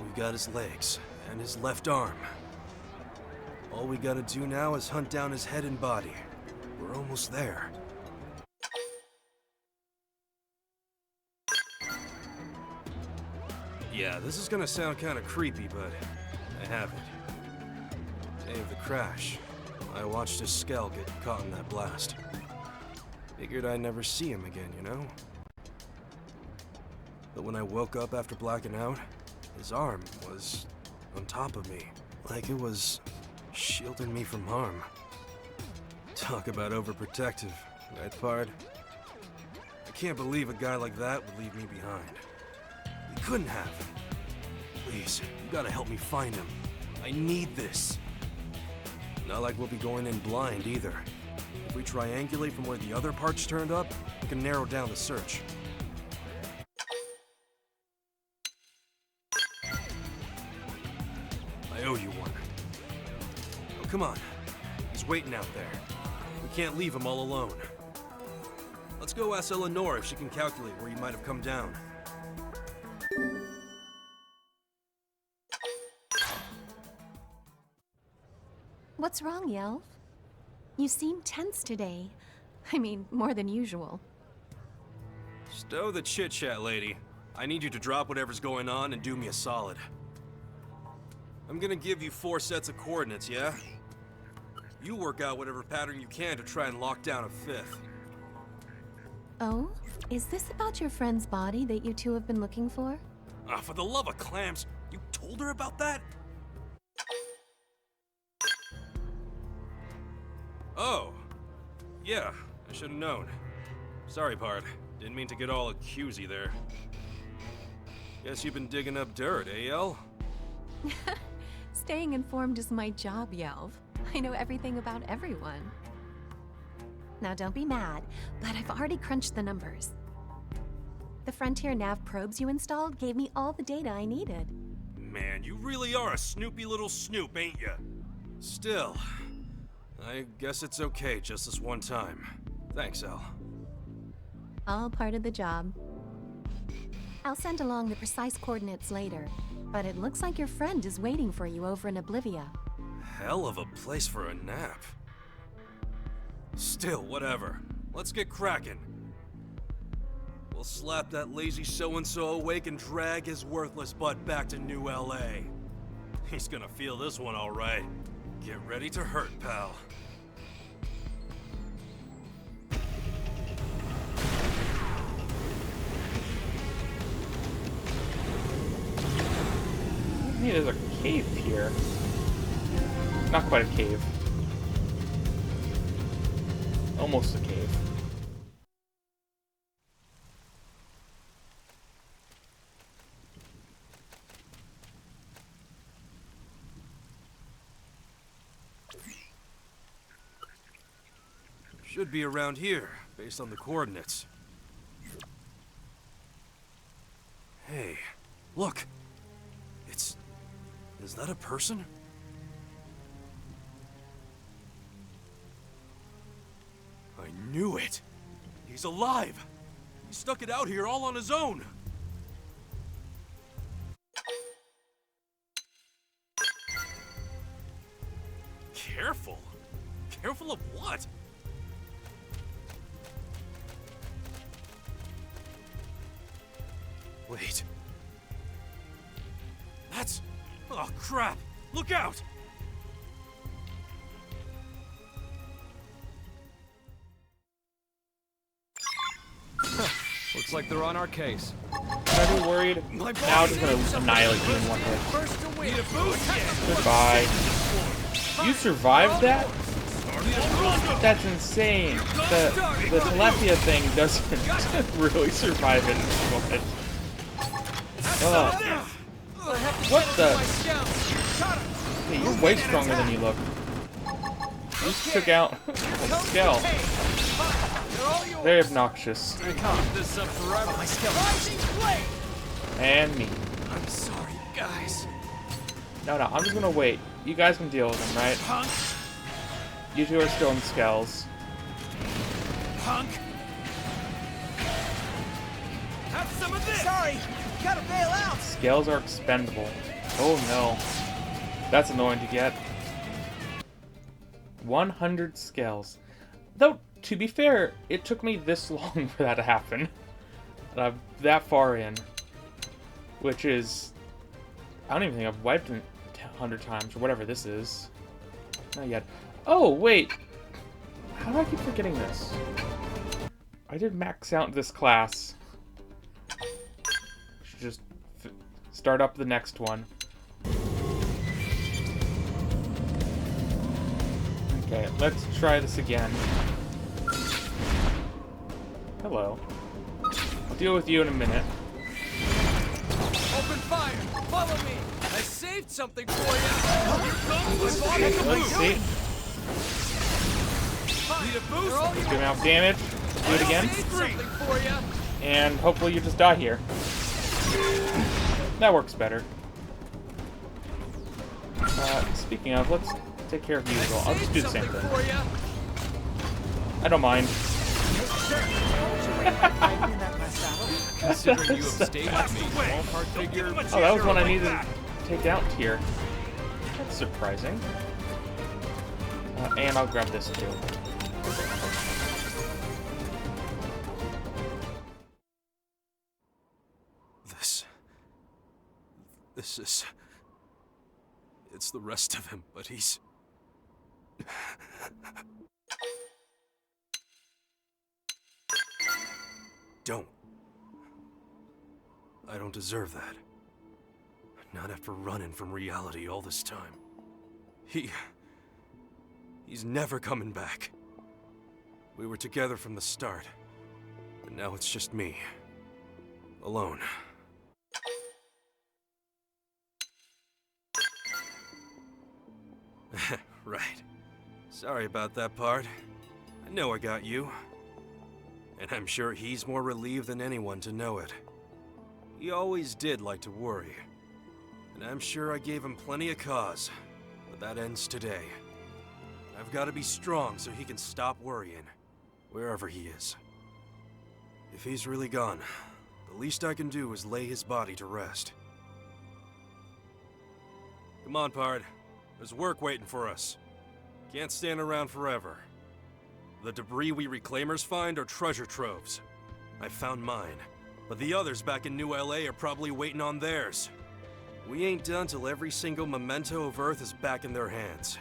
We got his legs and his left arm. All we gotta do now is hunt down his head and body. We're almost there. Yeah, this is gonna sound kinda creepy, but I have it. Day of the crash, I watched his skull get caught in that blast. Figured I'd never see him again, you know? But when I woke up after blacking out, his arm was on top of me, like it was shielding me from harm. Talk about overprotective, right, Pard? I can't believe a guy like that would leave me behind. He couldn't have. Please, you gotta help me find him. I need this. Not like we'll be going in blind either. If we triangulate from where the other parts turned up, we can narrow down the search. I owe you one. Oh, come on. He's waiting out there. We can't leave him all alone. Let's go ask Eleanor if she can calculate where he might have come down. What's wrong, Yelv? You seem tense today. I mean, more than usual. Stow the chit-chat, lady. I need you to drop whatever's going on and do me a solid. I'm gonna give you 4 sets of coordinates, yeah? You work out whatever pattern you can to try and lock down a 5th. Oh? Is this about your friend's body that you two have been looking for? Ah, for the love of clams, you told her about that? Oh. Yeah, I should have known. Sorry, Pard. Didn't mean to get all accusey there. Guess you've been digging up dirt, eh, Yel? Staying informed is my job, Yelv. I know everything about everyone. Now don't be mad, but I've already crunched the numbers. The Frontier Nav probes you installed gave me all the data I needed. Man, you really are a snoopy little snoop, ain't ya? Still, I guess it's okay just this one time. Thanks, El. All part of the job. I'll send along the precise coordinates later, but it looks like your friend is waiting for you over in Oblivia. Hell of a place for a nap. Still, whatever. Let's get cracking. We'll slap that lazy so-and-so awake and drag his worthless butt back to New LA. He's gonna feel this one all right. Get ready to hurt, pal. Hey, there's a cave here. Not quite a cave. Almost a cave. Should be around here, based on the coordinates. Hey, look! Is that a person? I knew it! He's alive! He stuck it out here all on his own! Careful? Careful of what? Wait. That's... Oh, crap! Look out! Looks like they're on our case. Should I be worried? Now I'm just gonna annihilate you in one hit. Goodbye. You survived that? That's insane. The Telepia thing doesn't really survive it too much. Oh. What the? Hey, you're way stronger than you look. You just took out a Skell. Very obnoxious. And me. I'm sorry, guys. No, I'm just gonna wait. You guys can deal with them, right? You two are still in Skells. Punk! Have some of this! Sorry! Gotta bail out! Scales are expendable. Oh no. That's annoying to get. 100 scales. Though, to be fair, it took me this long for that to happen. And I'm that far in. Which is... I don't even think I've wiped it 100 times, or whatever this is. Not yet. Oh, wait! How do I keep forgetting this? I did max out this class. Should just start up the next one. Okay, let's try this again. Hello. I'll deal with you in a minute. Open fire! Follow me! I saved something for you! Here comes Let's see. Need a boost? Good amount of damage. Do it again. For you. And hopefully you just die here. That works better. Speaking of, let's take care of you as well. I'll just do the same thing. I don't mind. Considering you have stayed with me, ballpark figure. Oh, that was one I needed to take out here. That's surprising. And I'll grab this too. This is... It's the rest of him, but he's... Don't. I don't deserve that. Not after running from reality all this time. He's never coming back. We were together from the start, but now it's just me. Alone. Right. Sorry about that part. I know I got you. And I'm sure he's more relieved than anyone to know it. He always did like to worry. And I'm sure I gave him plenty of cause. But that ends today. I've got to be strong so he can stop worrying. Wherever he is. If he's really gone, the least I can do is lay his body to rest. Come on, Pard. There's work waiting for us. Can't stand around forever. The debris we reclaimers find are treasure troves. I found mine, but the others back in New LA are probably waiting on theirs. We ain't done till every single memento of Earth is back in their hands.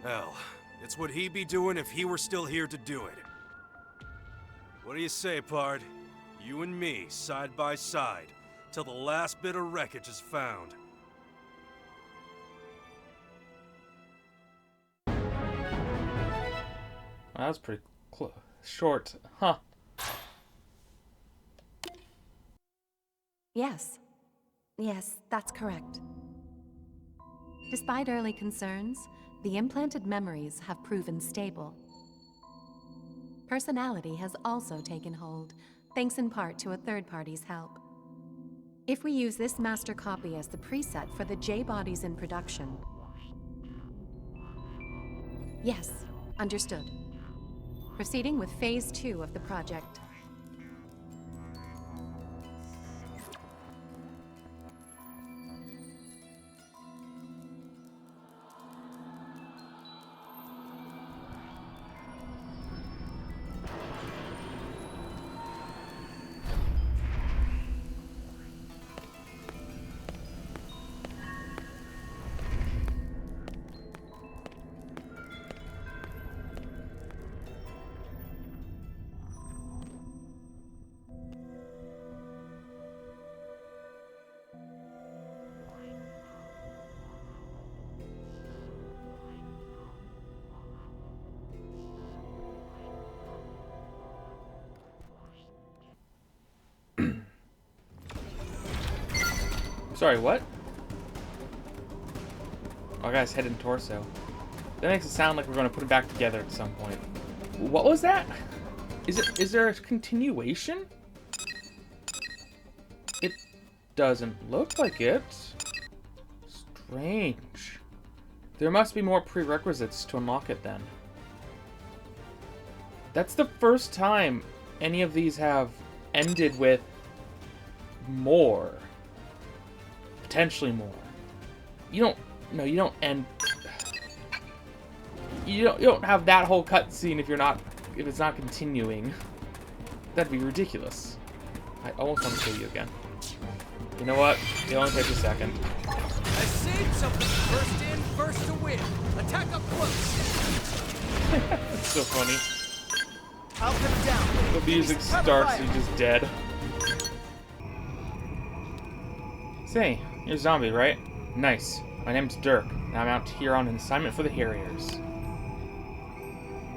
Hell, it's what he'd be doing if he were still here to do it. What do you say, Pard? You and me, side by side, till the last bit of wreckage is found. That was pretty short, huh? Yes. Yes, that's correct. Despite early concerns, the implanted memories have proven stable. Personality has also taken hold, thanks in part to a third party's help. If we use this master copy as the preset for the J-bodies in production... Yes, understood. Proceeding with Phase 2 of the project. Sorry, what? Oh, guy's head and torso. That makes it sound like we're going to put it back together at some point. What was that? Is there a continuation? It doesn't look like it. Strange. There must be more prerequisites to unlock it then. That's the first time any of these have ended with more. Potentially more. You don't... No, you don't end... You don't have that whole cutscene if it's not continuing. That'd be ridiculous. I almost want to kill you again. You know what? It only takes a second. I saved something. First in, first to win. Attack up close. It's so funny. I'll put him down. The music starts and he's just dead. Say, you're a zombie, right? Nice. My name's Dirk, and I'm out here on an assignment for the Harriers.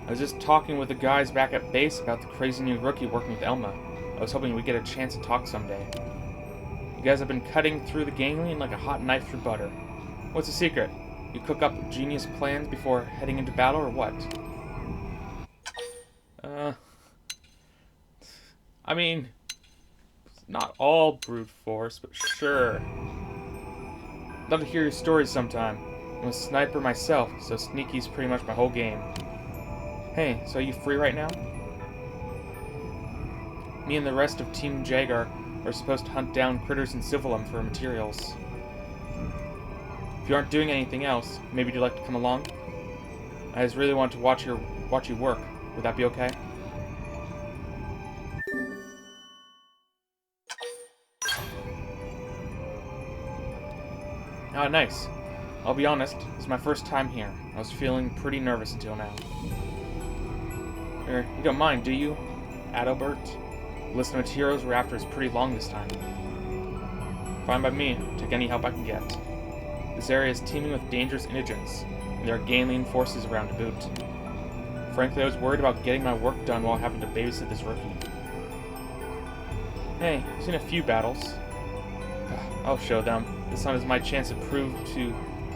I was just talking with the guys back at base about the crazy new rookie working with Elma. I was hoping we'd get a chance to talk someday. You guys have been cutting through the gangland like a hot knife through butter. What's the secret? You cook up genius plans before heading into battle, or what? I mean, it's not all brute force, but sure. I'd love to hear your stories sometime. I'm a sniper myself, so sneaky's pretty much my whole game. Hey, so are you free right now? Me and the rest of Team Jagar are supposed to hunt down critters in Civilum for materials. If you aren't doing anything else, maybe you'd like to come along? I just really want to watch you work. Would that be okay? Ah, nice. I'll be honest, it's my first time here. I was feeling pretty nervous until now. You don't mind, do you, Adalbert? The list of materials we're after is pretty long this time. Fine by me. Take any help I can get. This area is teeming with dangerous indigents, and there are gangland forces around to boot. Frankly, I was worried about getting my work done while having to babysit this rookie. Hey, I've seen a few battles. I'll show them. This one is my chance to prove to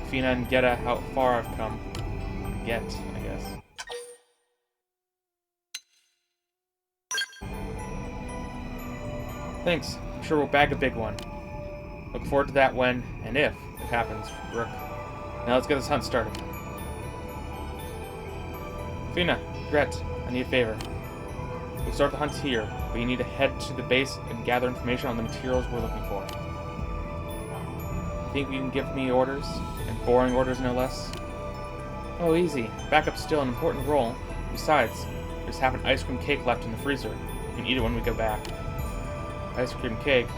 Fina and Geta how far I've come. I guess. Thanks. I'm sure we'll bag a big one. Look forward to that when, and if, it happens, Rook. Now let's get this hunt started. Fina, Gret, I need a favor. We'll start the hunt here, but you need to head to the base and gather information on the materials we're looking for. Think you can give me orders? And boring orders, no less? Oh, easy. Backup's still an important role. Besides, there's half an ice cream cake left in the freezer. You can eat it when we go back. Ice cream cake?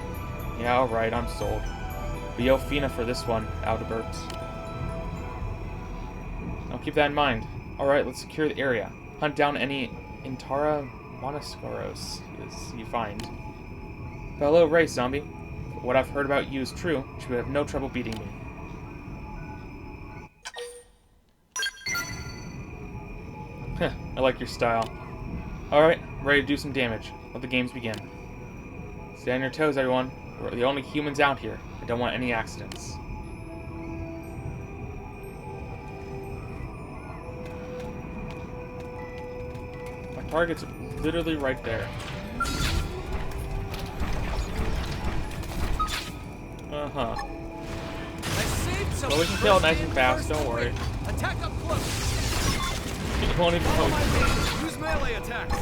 Yeah, alright, I'm sold. But yo Fina for this one, Adalbert. I'll keep that in mind. Alright, let's secure the area. Hunt down any Intara Monoscoros you find. Hello, Ray, zombie. What I've heard about you is true. You would have no trouble beating me. Heh, I like your style. Alright, ready to do some damage. Let the games begin. Stay on your toes, everyone. We're the only humans out here. I don't want any accidents. My target's literally right there. Uh-huh. Well, we can kill it nice and fast, don't worry. Attack up close. You won't even Use melee attacks.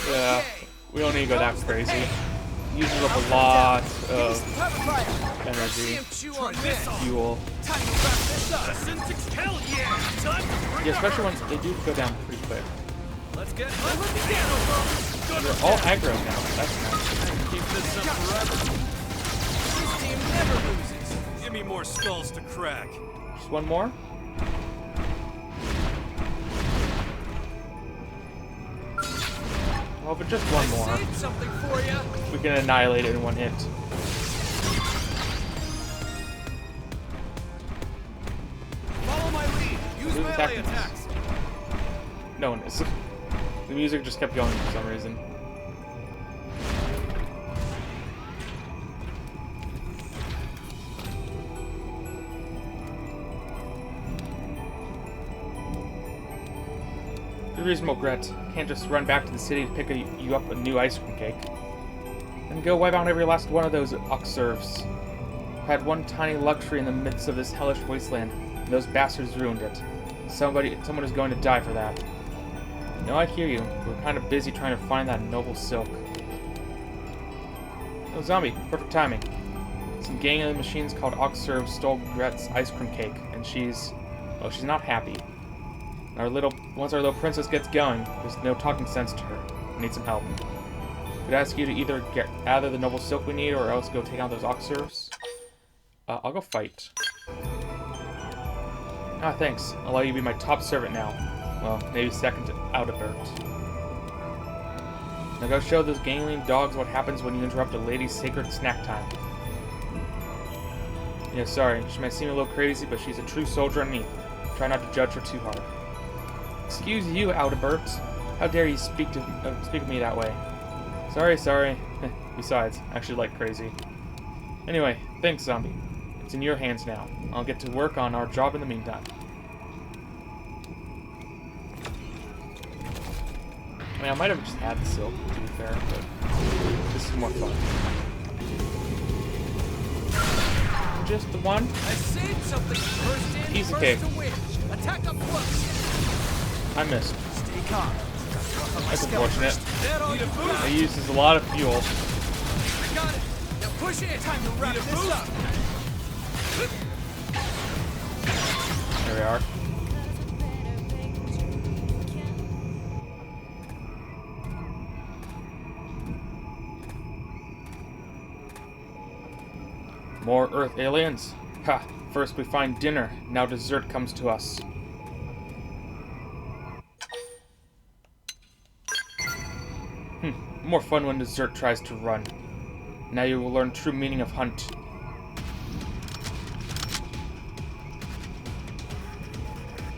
Yeah, we don't need to go that crazy. Uses up a lot of energy, fuel. Yeah, especially when they do go down pretty quick. Let's get They're all aggro now. That's nice. keep this up forever. This team never loses. Give me more skulls to crack. Just one more. Well, but just one more. Saved something for you. We can annihilate it in one hit. Follow my lead. Use Who's melee attacking us? attacks. No one is. The music just kept going for some reason. Be reasonable, Gret. Can't just run back to the city to pick you up a new ice cream cake. And go wipe out every last one of those Oxerves. Had one tiny luxury in the midst of this hellish wasteland, and those bastards ruined it. Someone is going to die for that. No, I hear you. We're kind of busy trying to find that noble silk. Oh, zombie. Perfect timing. Some gangly machines called Oxserve stole Gret's ice cream cake, and she's not happy. Once our little princess gets going, there's no talking sense to her. I need some help. I'd ask you to either gather the noble silk we need, or else go take out those Oxserves. I'll go fight. Ah, thanks. I'll let you be my top servant now. Well, maybe second to Audibert. Now go show those gangling dogs what happens when you interrupt a lady's sacred snack time. Yeah, sorry, she might seem a little crazy, but she's a true soldier underneath. Try not to judge her too hard. Excuse you, Audibert. How dare you speak of me that way? Sorry. Besides, I actually like crazy. Anyway, thanks, zombie. It's in your hands now. I'll get to work on our job in the meantime. I mean, I might have just had the silk, to be fair, but this is more fun. Just the one? I saved something. First in, Piece of first cake. to win. Attack up close. I missed. Stay calm. That's unfortunate. That all you got. It uses a lot of fuel. I got it. Now push it. Time to wrap this up. There we are. More Earth aliens? Ha! First we find dinner, now dessert comes to us. More fun when dessert tries to run. Now you will learn true meaning of hunt.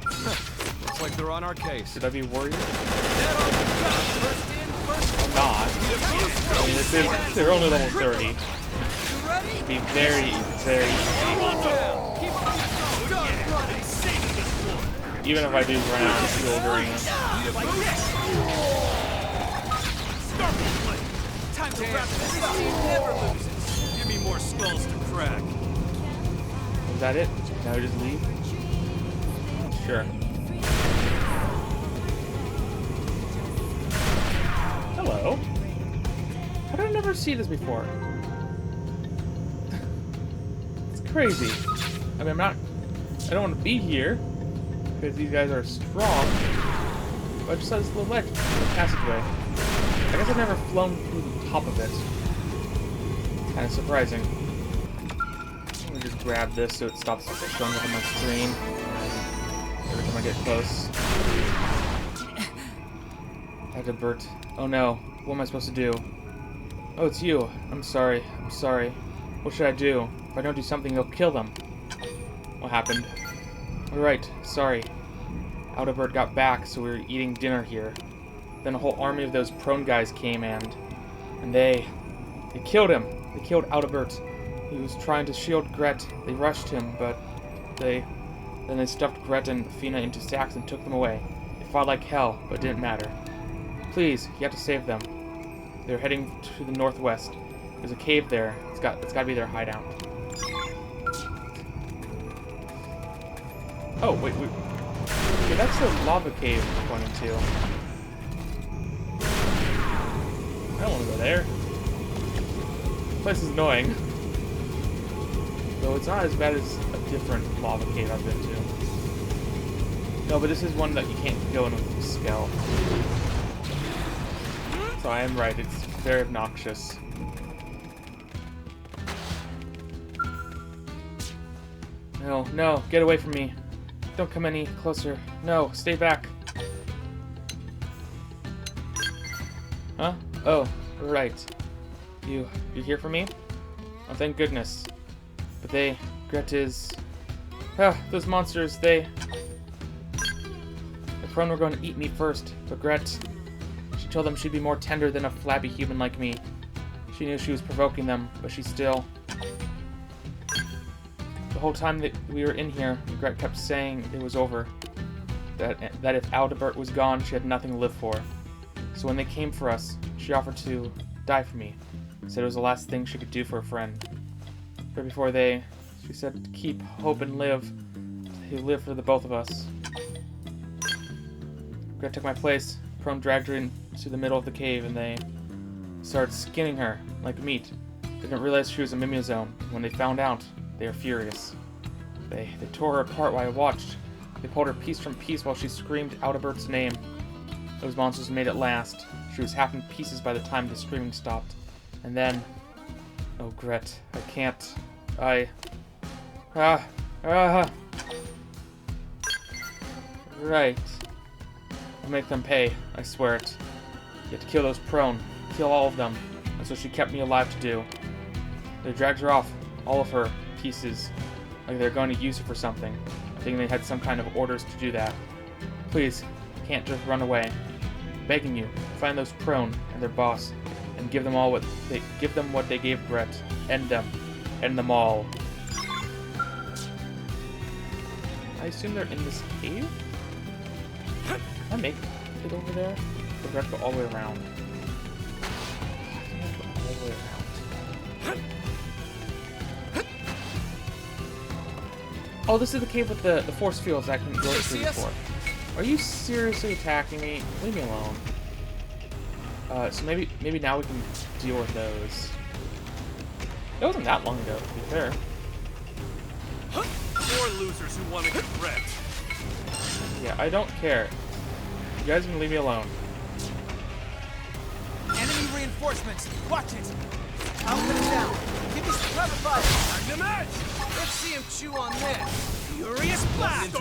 Looks like they're on our case. Should I be worried? That all you got. First in, first to I'm not. I mean, they're only level 30. You ready? It'd be very, very... Keep done running. Saving this one. Even if I do run out of fuel during this. Time to wrap this up. Team never loses. Give me more skulls to crack. Is that it? Now we just leave? Sure. Hello. How did I never see this before? It's crazy. I mean, I don't want to be here because these guys are strong. But I just saw this little ledge, little passageway. I guess I've never flown through the top of it. Kind of surprising. Let me just grab this so it stops showing up on my screen every time I get close. Audibert. Oh no. What am I supposed to do? Oh, it's you. I'm sorry. What should I do? If I don't do something, they'll kill them. What happened? Alright, sorry. Audibert got back, so we were eating dinner here. Then a whole army of those prone guys came and they killed him. They killed Audibert. He was trying to shield Gret. They rushed him, but then they stuffed Gret and Fina into sacks and took them away. They fought like hell, but it didn't matter. Please, you have to save them. They're heading to the northwest. There's a cave there. It's got to be their hideout. Oh, wait. Okay, that's the lava cave we're going into. I don't want to go there. This place is annoying. Though it's not as bad as a different lava cave I've been to. No, but this is one that you can't go in with Skell. So I am right, it's very obnoxious. No, get away from me. Don't come any closer. No, stay back. Huh? Oh, right. You here for me? Oh, thank goodness. But Gret is... those monsters, The Prone were going to eat me first, but Gret... She told them she'd be more tender than a flabby human like me. She knew she was provoking them, but she still... The whole time that we were in here, Gret kept saying it was over. That if Audibert was gone, she had nothing to live for. So when they came for us, she offered to die for me. Said it was the last thing she could do for a friend. But before she said to keep hope and live. He'll live for the both of us. Gret took my place. Prone dragged her into the middle of the cave and they started skinning her like meat. They didn't realize she was a Mimizone. When they found out, they were furious. They tore her apart while I watched. They pulled her piece from piece while she screamed Albert's name. Those monsters made it last. She was half in pieces by the time the screaming stopped. And then... Oh, Gret. I can't... Right. I'll make them pay. I swear it. You have to kill those prone. Kill all of them. That's what she kept me alive to do. They dragged her off. All of her pieces. Like they're going to use her for something. I think they had some kind of orders to do that. Please, can't just run away. I'm begging you, find those prone and their boss, and give them what they gave Gret. End them. End them all. I assume they're in this cave? Can I make it over there? Or do I have to go all the way around? I think I have to go all the way around. Oh, this is the cave with the force fields I couldn't go through before. Are you seriously attacking me? Leave me alone. So maybe now we can deal with those. It wasn't that long ago, to be fair. More losers who want to get wrecked. Yeah, I don't care. You guys can leave me alone. Enemy reinforcements. Watch it. I'll put it down. Give me some cover fire. Time to match. Let's see him chew on this. Furious blast.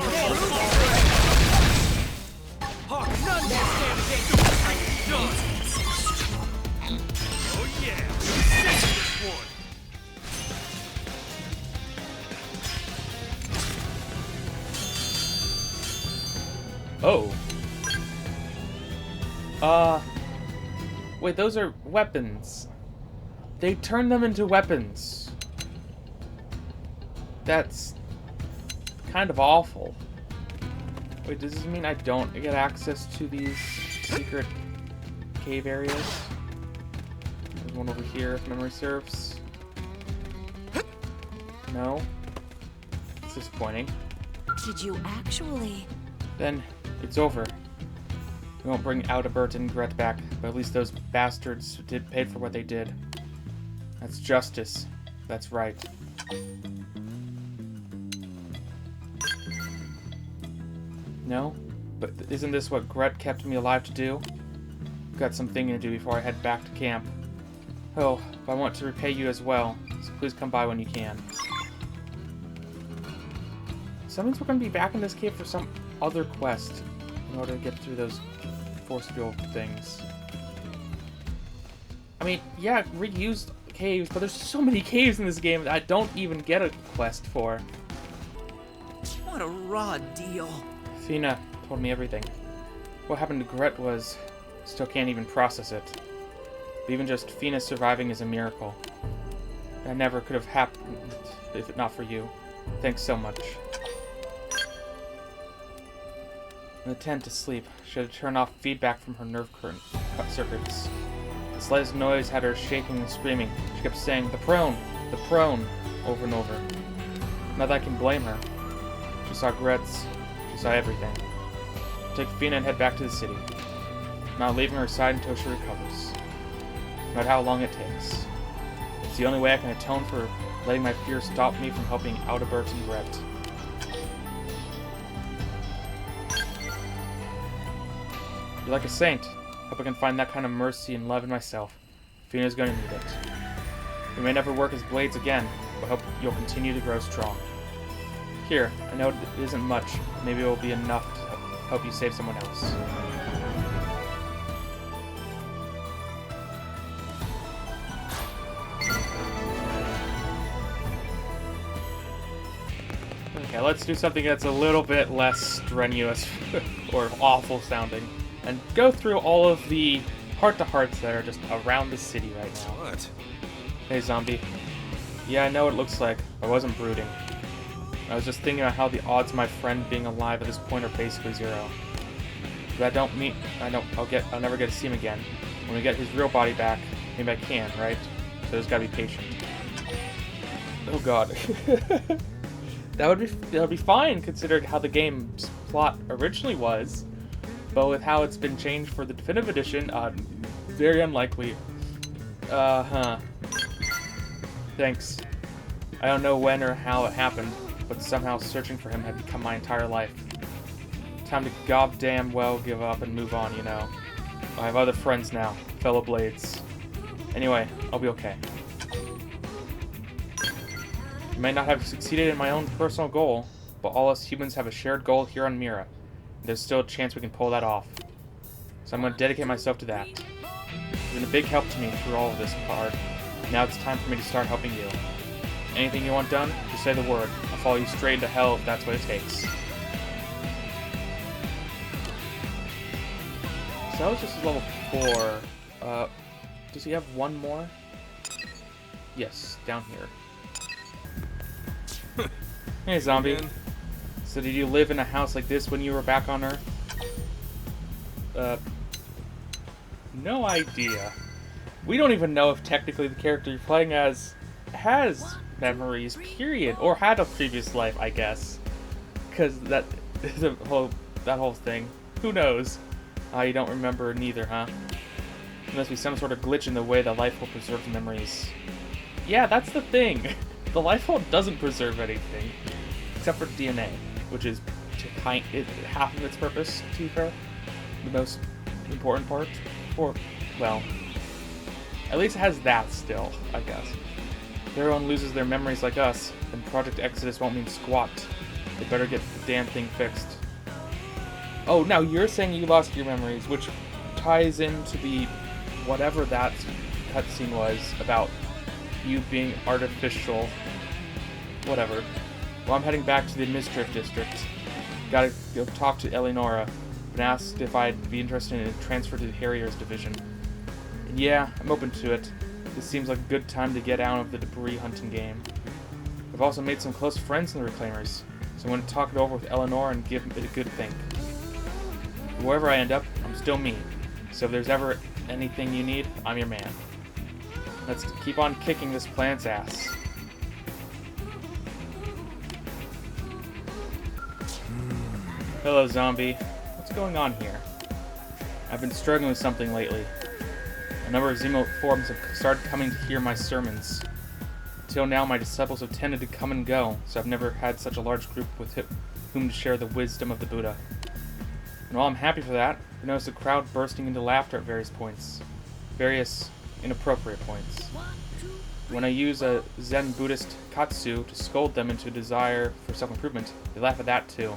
Hawk, none can stand against done. Oh yeah. Take this one. Oh. Wait, those are weapons. They turn them into weapons. That's kind of awful. Wait, does this mean I don't get access to these secret cave areas? There's one over here, if memory serves. No? It's disappointing. Did you actually? Then it's over. We won't bring Adalbert and Gret back, but at least those bastards did pay for what they did. That's justice. That's right. No? But isn't this what Gret kept me alive to do? I've got some thinking to do before I head back to camp. Oh, but I want to repay you as well, so please come by when you can. So that means we're going to be back in this cave for some other quest in order to get through those force field things. I mean, yeah, reused caves, but there's so many caves in this game that I don't even get a quest for. What a raw deal. Fina told me everything. What happened to Gret was... still can't even process it. But even just Fina surviving is a miracle. That never could have happened if not for you. Thanks so much. In the tent to sleep, she had to turn off feedback from her nerve current circuits. The slightest noise had her shaking and screaming. She kept saying, the prone, over and over. Not that I can blame her. She saw Gret's, she saw everything. Take Fina and head back to the city. Not leaving her side until she recovers. No matter how long it takes. It's the only way I can atone for letting my fear stop me from helping Adalbert and Gret. You're like a saint. Hope I can find that kind of mercy and love in myself. Fina's going to need it. We may never work as blades again, but hope you'll continue to grow strong. Here, I know it isn't much. Maybe it will be enough to help you save someone else. Okay, let's do something that's a little bit less strenuous or awful sounding. And go through all of the heart-to-hearts that are just around the city right now. What? Hey, zombie. Yeah, I know what it looks like. I wasn't brooding. I was just thinking about how the odds of my friend being alive at this point are basically zero. But I'll never get to see him again. When we get his real body back, maybe I can, right? So there's gotta be patient. Oh god. That would be fine considering how the game's plot originally was. But with how it's been changed for the definitive edition, very unlikely. Thanks. I don't know when or how it happened, but somehow searching for him had become my entire life. Time to goddamn well give up and move on, you know. I have other friends now, fellow Blades. Anyway, I'll be okay. I may not have succeeded in my own personal goal, but all us humans have a shared goal here on Mira. There's still a chance we can pull that off. So I'm going to dedicate myself to that. You've been a big help to me through all of this part. Now it's time for me to start helping you. Anything you want done, just say the word. I'll follow you straight into hell if that's what it takes. So that was just level 4. Does he have one more? Yes, down here. Hey, zombie. Again? So did you live in a house like this when you were back on Earth? No idea. We don't even know if technically the character you're playing as has memories, period. Or had a previous life, I guess. Because that whole thing. Who knows? You don't remember neither, huh? There must be some sort of glitch in the way the life hole preserves memories. Yeah, that's the thing. The life hole doesn't preserve anything. Except for DNA, which is half of its purpose, to be fair. The most important part. Or, well, at least it has that still, I guess. If everyone loses their memories like us, then Project Exodus won't mean squat. They better get the damn thing fixed. Oh, now you're saying you lost your memories, which ties into the whatever that cutscene was about you being artificial. Whatever. Well, I'm heading back to the Administrative District. Gotta go talk to Eleonora, and asked if I'd be interested in a transfer to the Harriers Division. And yeah, I'm open to it. This seems like a good time to get out of the debris hunting game. I've also made some close friends in the Reclaimers, so I'm going to talk it over with Eleanor and give it a good think. Wherever I end up, I'm still me. So if there's ever anything you need, I'm your man. Let's keep on kicking this planet's ass. Hello, zombie. What's going on here? I've been struggling with something lately. A number of Zemo forms have started coming to hear my sermons. Until now, my disciples have tended to come and go, so I've never had such a large group with whom to share the wisdom of the Buddha. And while I'm happy for that, I noticed a crowd bursting into laughter at various inappropriate points. When I use a Zen Buddhist katsu to scold them into a desire for self-improvement, they laugh at that too.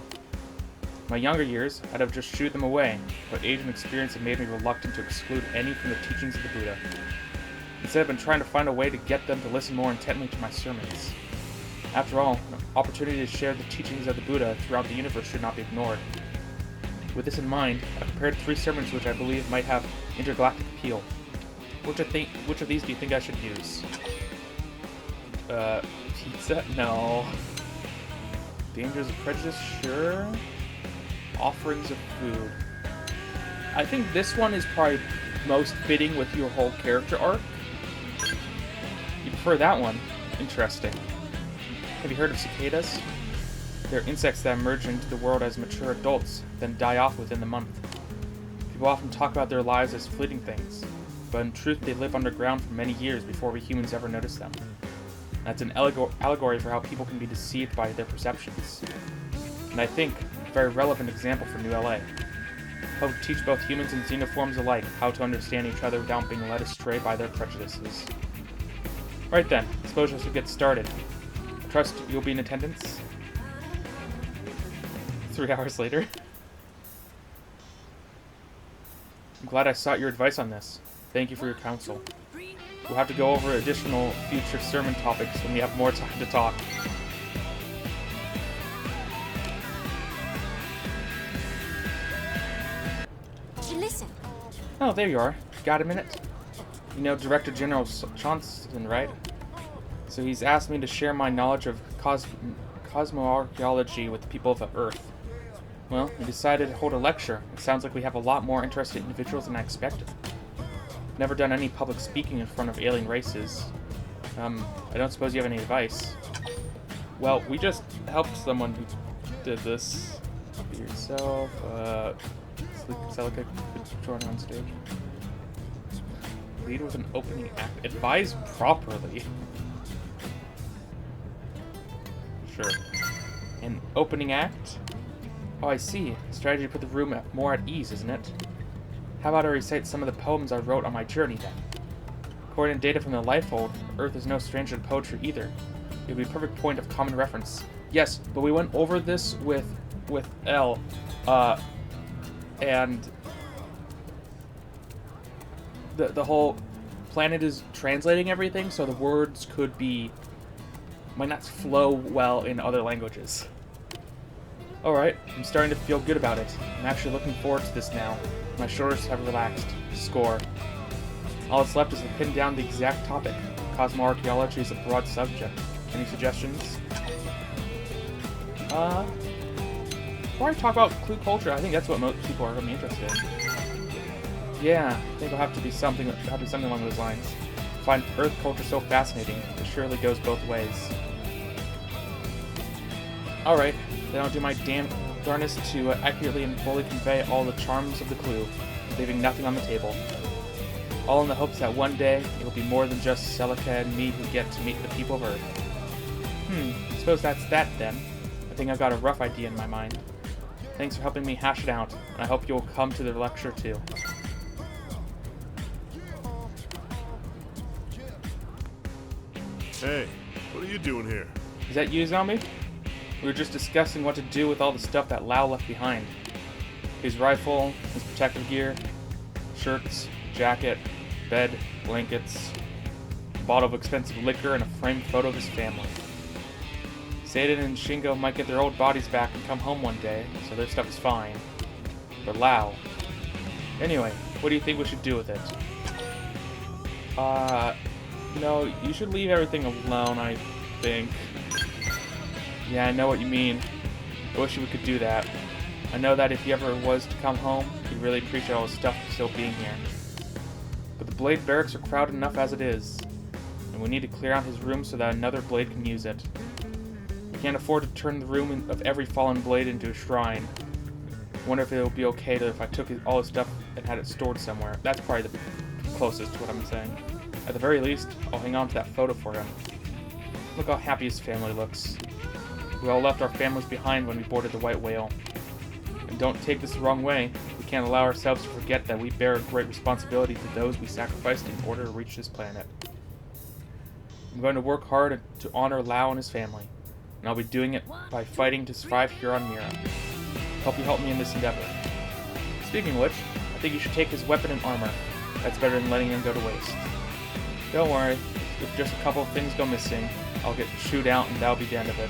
In my younger years, I'd have just shooed them away, but age and experience have made me reluctant to exclude any from the teachings of the Buddha. Instead, I've been trying to find a way to get them to listen more intently to my sermons. After all, an opportunity to share the teachings of the Buddha throughout the universe should not be ignored. With this in mind, I've prepared 3 sermons which I believe might have intergalactic appeal. Which of these do you think I should use? Pizza? No. Dangers of prejudice? Sure. Offerings of food. I think this one is probably most fitting with your whole character arc. You prefer that one? Interesting. Have you heard of cicadas? They're insects that emerge into the world as mature adults, then die off within the month. People often talk about their lives as fleeting things, but in truth they live underground for many years before we humans ever notice them. That's an allegory for how people can be deceived by their perceptions. And I think a very relevant example for New LA. Help teach both humans and xenoforms alike how to understand each other without being led astray by their prejudices. Right then, suppose we should get started. I trust you'll be in attendance? 3 hours later. I'm glad I sought your advice on this. Thank you for your counsel. We'll have to go over additional future sermon topics when we have more time to talk. Listen. Oh, there you are. Got a minute? You know Director General Johnston, right? So he's asked me to share my knowledge of cosmoarchaeology with the people of the Earth. Well, we decided to hold a lecture. It sounds like we have a lot more interested individuals than I expected. Never done any public speaking in front of alien races. I don't suppose you have any advice. Well, we just helped someone who did this. Be yourself. Celica could join on stage. Lead with an opening act. Advise properly. Sure. An opening act? Oh, I see. Strategy to put the room more at ease, isn't it? How about I recite some of the poems I wrote on my journey, then? According to data from the Lifehold, Earth is no stranger to poetry either. It would be a perfect point of common reference. Yes, but we went over this with L. And the whole planet is translating everything, so the words might not flow well in other languages. Alright, I'm starting to feel good about it. I'm actually looking forward to this now. My shoulders have relaxed. Score. All that's left is to pin down the exact topic. Cosmoarchaeology is a broad subject. Any suggestions? Before I talk about clue culture, I think that's what most people are going to be interested in. Yeah, I think it'll have to be something along those lines. I find Earth culture so fascinating. It surely goes both ways. Alright, then I'll do my darnest to accurately and fully convey all the charms of the clue, leaving nothing on the table. All in the hopes that one day, it'll be more than just Celica and me who get to meet the people of Earth. I suppose that's that then. I think I've got a rough idea in my mind. Thanks for helping me hash it out, and I hope you'll come to the lecture too. Hey, what are you doing here? Is that you, Zombie? We were just discussing what to do with all the stuff that Lau left behind. His rifle, his protective gear, shirts, jacket, bed, blankets, a bottle of expensive liquor, and a framed photo of his family. Seidan and Shingo might get their old bodies back and come home one day, so their stuff is fine. But Lau... Anyway, what do you think we should do with it? No, you should leave everything alone, I think. Yeah, I know what you mean. I wish we could do that. I know that if he ever was to come home, he'd really appreciate all his stuff still being here. But the Blade barracks are crowded enough as it is, and we need to clear out his room so that another Blade can use it. We can't afford to turn the room of every fallen Blade into a shrine. I wonder if it would be okay if I took all his stuff and had it stored somewhere. That's probably the closest to what I'm saying. At the very least, I'll hang on to that photo for him. Look how happy his family looks. We all left our families behind when we boarded the White Whale. And don't take this the wrong way, we can't allow ourselves to forget that we bear a great responsibility to those we sacrificed in order to reach this planet. I'm going to work hard to honor Lau and his family, and I'll be doing it by fighting to survive here on Mira. Hope you help me in this endeavor. Speaking of which, I think you should take his weapon and armor. That's better than letting him go to waste. Don't worry, if just a couple of things go missing, I'll get chewed out and that'll be the end of it.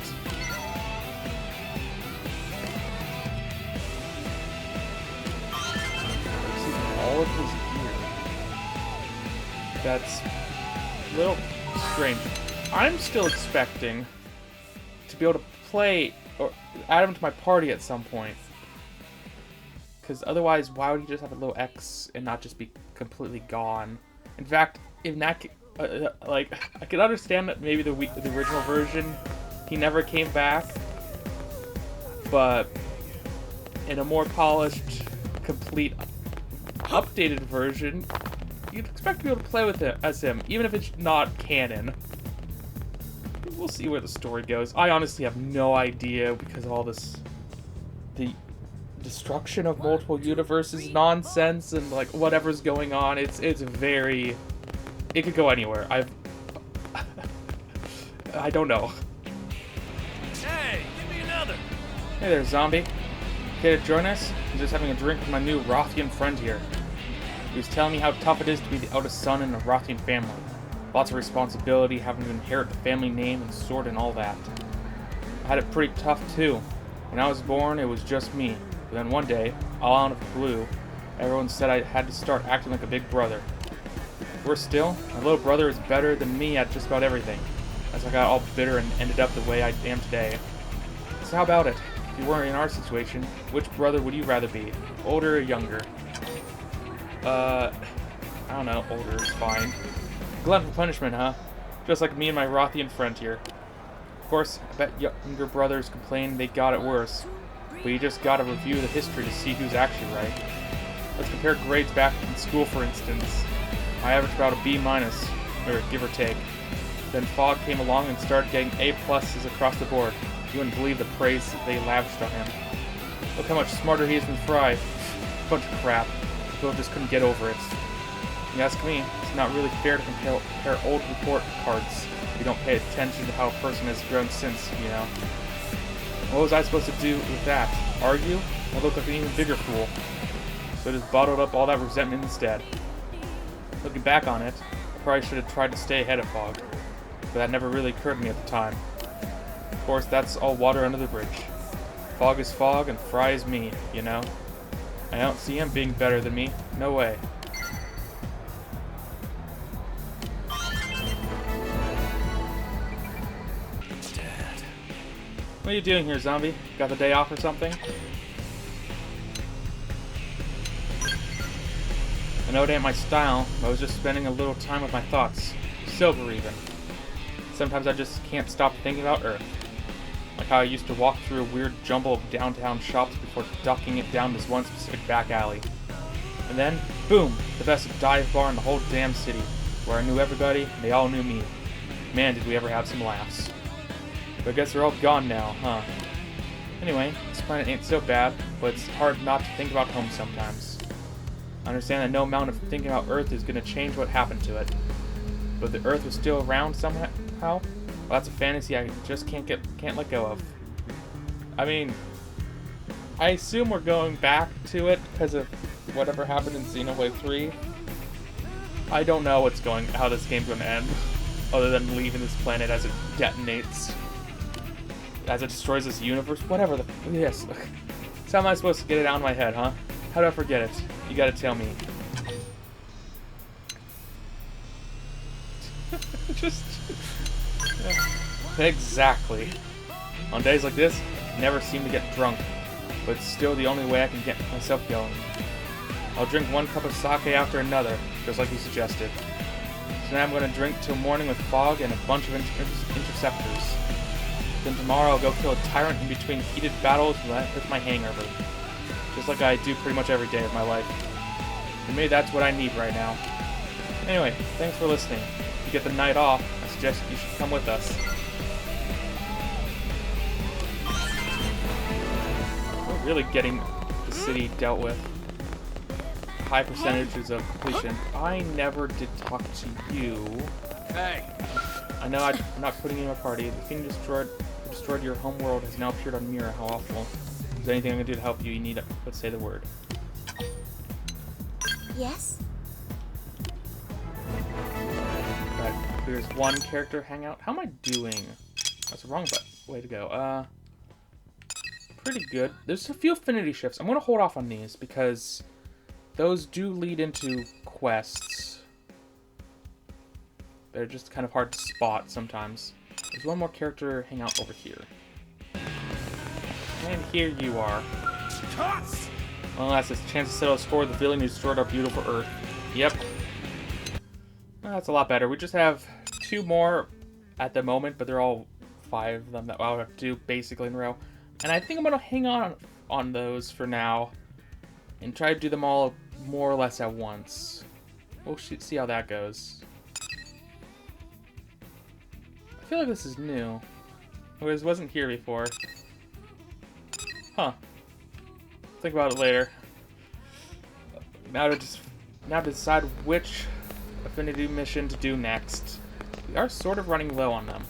All of his gear. That's a little strange. I'm still expecting to be able to play or add him to my party at some point. Because otherwise, why would he just have a little X and not just be completely gone? In fact, in that like, I can understand that maybe the original version, he never came back. But in a more polished, complete, updated version, you'd expect to be able to play with it as him, even if it's not canon. We'll see where the story goes. I honestly have no idea because of all this, the destruction of multiple universes nonsense and like whatever's going on. It's very, it could go anywhere. I don't know. Hey, give me another. Hey there, zombie. Care to join us? I'm just having a drink with my new Rothian friend here. He was telling me how tough it is to be the eldest son in a Rothian family. Lots of responsibility, having to inherit the family name and sword and all that. I had it pretty tough too. When I was born, it was just me. But then one day, all out of the blue, everyone said I had to start acting like a big brother. Worse still, my little brother is better than me at just about everything. As I got all bitter and ended up the way I am today. So how about it? If you weren't in our situation, which brother would you rather be? Older or younger? I don't know, older is fine. Glutton for punishment, huh? Just like me and my Rothian friend here. Of course, I bet younger brothers complain they got it worse. But you just gotta review the history to see who's actually right. Let's compare grades back in school, for instance. I averaged about a B-, or give or take. Then Fog came along and started getting A+'s across the board. You wouldn't believe the praise that they lavished on him. Look how much smarter he is than Fry. Bunch of crap. Bill just couldn't get over it. You ask me, it's not really fair to compare old report cards if you don't pay attention to how a person has grown since, you know. What was I supposed to do with that? Argue? I looked like an even bigger fool. So I just bottled up all that resentment instead. Looking back on it, I probably should have tried to stay ahead of Fog, but that never really occurred to me at the time. Of course, that's all water under the bridge. Fog is Fog, and Fry is me, you know? I don't see him being better than me. No way. Dad. What are you doing here, zombie? Got the day off or something? I know it ain't my style, but I was just spending a little time with my thoughts. Sober, even. Sometimes I just can't stop thinking about Earth. Like how I used to walk through a weird jumble of downtown shops before ducking it down this one specific back alley. And then, boom! The best dive bar in the whole damn city, where I knew everybody, and they all knew me. Man, did we ever have some laughs. But I guess they're all gone now, huh? Anyway, this planet ain't so bad, but it's hard not to think about home sometimes. I understand that no amount of thinking about Earth is going to change what happened to it. But the Earth was still around somehow? Well, that's a fantasy I just can't let go of. I mean, I assume we're going back to it because of whatever happened in Xenoblade 3. I don't know how this game's going to end, other than leaving this planet as it detonates, as it destroys this universe. Whatever. Yes. So how am I supposed to get it out of my head, huh? How do I forget it? You gotta tell me. Just... Exactly. On days like this, I never seem to get drunk, but it's still the only way I can get myself going. I'll drink one cup of sake after another, just like you suggested. So now I'm going to drink till morning with Fog and a bunch of interceptors. Then tomorrow I'll go kill a tyrant in between heated battles with my hangover. Just like I do pretty much every day of my life. For me, that's what I need right now. Anyway, thanks for listening. If you get the night off, I suggest you should come with us. We're really getting the city dealt with. High percentages of completion. I never did talk to you. Hey! I know I'm not putting you in a party. The thing who destroyed your home world has now appeared on Mira. How awful. Is there anything I can do to help you? You need to, let's say the word. Yes? That clears one character hangout. How am I doing? That's the wrong way to go. Pretty good. There's a few affinity shifts. I'm going to hold off on these because those do lead into quests. They're just kind of hard to spot sometimes. There's one more character hangout over here. And here you are. Well, that's his chance to settle a score with the villain who destroyed our beautiful Earth. Yep. Well, that's a lot better. We just have 2 more at the moment, but they're all 5 of them that I'll have to do basically in a row. And I think I'm going to hang on those for now and try to do them all more or less at once. We'll see how that goes. I feel like this is new. This wasn't here before. Huh. Think about it later. Now to decide which affinity mission to do next. We are sort of running low on them.